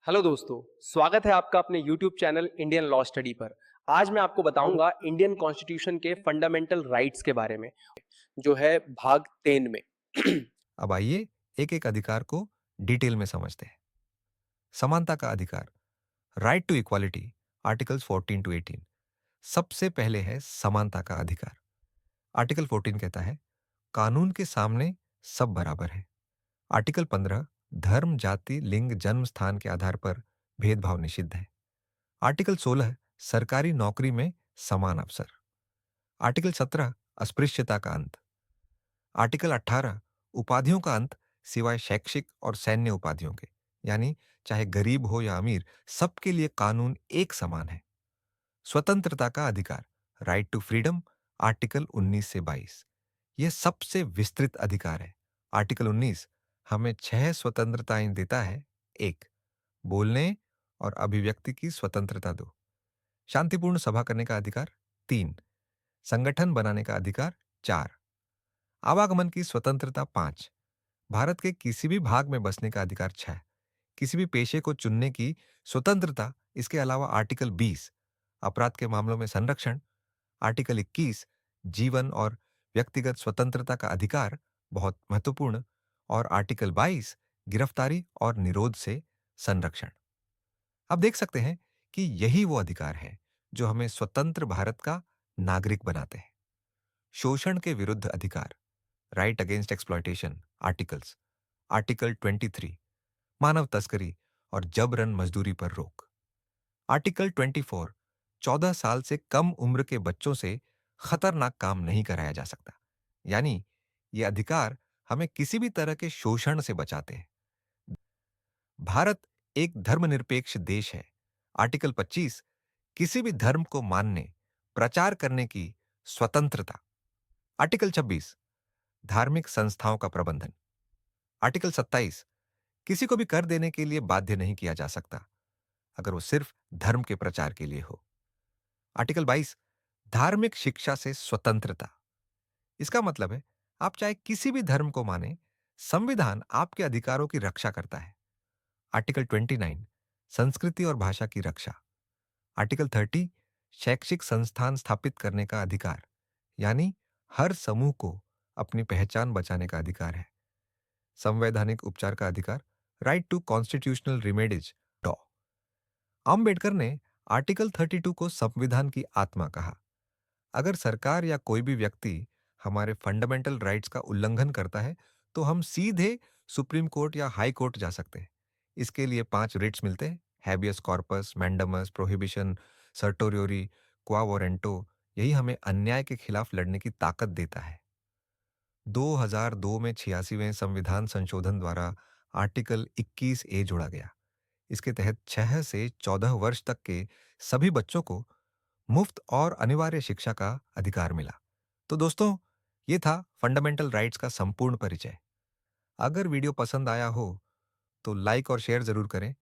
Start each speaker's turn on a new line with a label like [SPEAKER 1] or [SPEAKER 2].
[SPEAKER 1] Hello दोस्तों, स्वागत है आपका अपने YouTube channel Indian law study पर। आज मैं आपको बताऊंगा इंडियन कॉन्स्टिट्यूशन के फंडामेंटल राइट्स के बारे में, जो है भाग 3 में।
[SPEAKER 2] अब आइए एक एक अधिकार को डिटेल में समझते हैं। समानता का अधिकार, right to equality, articles 14 to 18। सबसे पहले है समानता का अधिकार। आर्टिकल 14 कहता है कानून के सामने सब बराबर है। आर्टिकल 15 धर्म, जाति, लिंग, जन्म स्थान के आधार पर भेदभाव निषिद्ध है। आर्टिकल 16 सरकारी नौकरी में समान अवसर। आर्टिकल 17 अस्पृश्यता का अंत। आर्टिकल 18 उपाधियों का अंत सिवाय शैक्षिक और सैन्य उपाधियों के, यानी चाहे गरीब हो या अमीर, सबके लिए कानून एक समान है। स्वतंत्रता का अधिकार, राइट टू फ्रीडम, आर्टिकल 19 से 22। यह सबसे विस्तृत अधिकार है। आर्टिकल 19 हमें 6 स्वतंत्रताएं देता है। एक, बोलने और अभिव्यक्ति की स्वतंत्रता। दो, शांतिपूर्ण सभा करने का अधिकार। तीन, संगठन बनाने का अधिकार। चार, आवागमन की स्वतंत्रता। पांच, भारत के किसी भी भाग में बसने का अधिकार। छह, किसी भी पेशे को चुनने की स्वतंत्रता। इसके अलावा आर्टिकल 20 अपराध के मामलों में संरक्षण। आर्टिकल 21 जीवन और व्यक्तिगत स्वतंत्रता का अधिकार, बहुत महत्वपूर्ण। और आर्टिकल 22 गिरफ्तारी और निरोध से संरक्षण। अब देख सकते हैं कि यही वो अधिकार है जो हमें स्वतंत्र भारत का नागरिक बनाते हैं। शोषण के विरुद्ध अधिकार, right against exploitation, articles. Article 23 मानव तस्करी और जबरन मजदूरी पर रोक। आर्टिकल 24 14 साल से कम उम्र के बच्चों से खतरनाक काम नहीं कराया जा सकता, यानी ये अधिकार हमें किसी भी तरह के शोषण से बचाते हैं। भारत एक धर्मनिरपेक्ष देश है। आर्टिकल 25 किसी भी धर्म को मानने, प्रचार करने की स्वतंत्रता। आर्टिकल 26 धार्मिक संस्थाओं का प्रबंधन। आर्टिकल 27 किसी को भी कर देने के लिए बाध्य नहीं किया जा सकता, अगर वो सिर्फ धर्म के प्रचार के लिए हो। आर्टिकल 22 धार्मिक शिक्षा से स्वतंत्रता। इसका मतलब है आप चाहे किसी भी धर्म को माने, संविधान आपके अधिकारों की रक्षा करता है। आर्टिकल 29 संस्कृति और भाषा की रक्षा। आर्टिकल 30 शैक्षिक संस्थान स्थापित करने का अधिकार, यानी हर समूह को अपनी पहचान बचाने का अधिकार है। संवैधानिक उपचार का अधिकार, राइट टू कॉन्स्टिट्यूशनल रिमेडीज, डॉ। आम्बेडकर ने आर्टिकल 32 को संविधान की आत्मा कहा। अगर सरकार या कोई भी व्यक्ति हमारे फंडामेंटल राइट्स का उल्लंघन करता है, तो हम सीधे सुप्रीम कोर्ट या हाई कोर्ट जा सकते हैं। इसके लिए 5 रिट्स मिलते हैं: हैबियस कॉर्पस, मैंडामस, प्रोहिबिशन, सर्टोरियोरी, क्वा वारंटो। यही हमें अन्याय के खिलाफ लड़ने की ताकत देता है। 2002 में 86वें संविधान संशोधन द्वारा आर्टिकल 21 ए जोड़ा गया। इसके तहत 6 से 14 वर्ष तक के सभी बच्चों को मुफ्त और अनिवार्य शिक्षा का अधिकार मिला। तो दोस्तों, ये था फंडामेंटल राइट्स का संपूर्ण परिचय। अगर वीडियो पसंद आया हो तो लाइक और शेयर जरूर करें।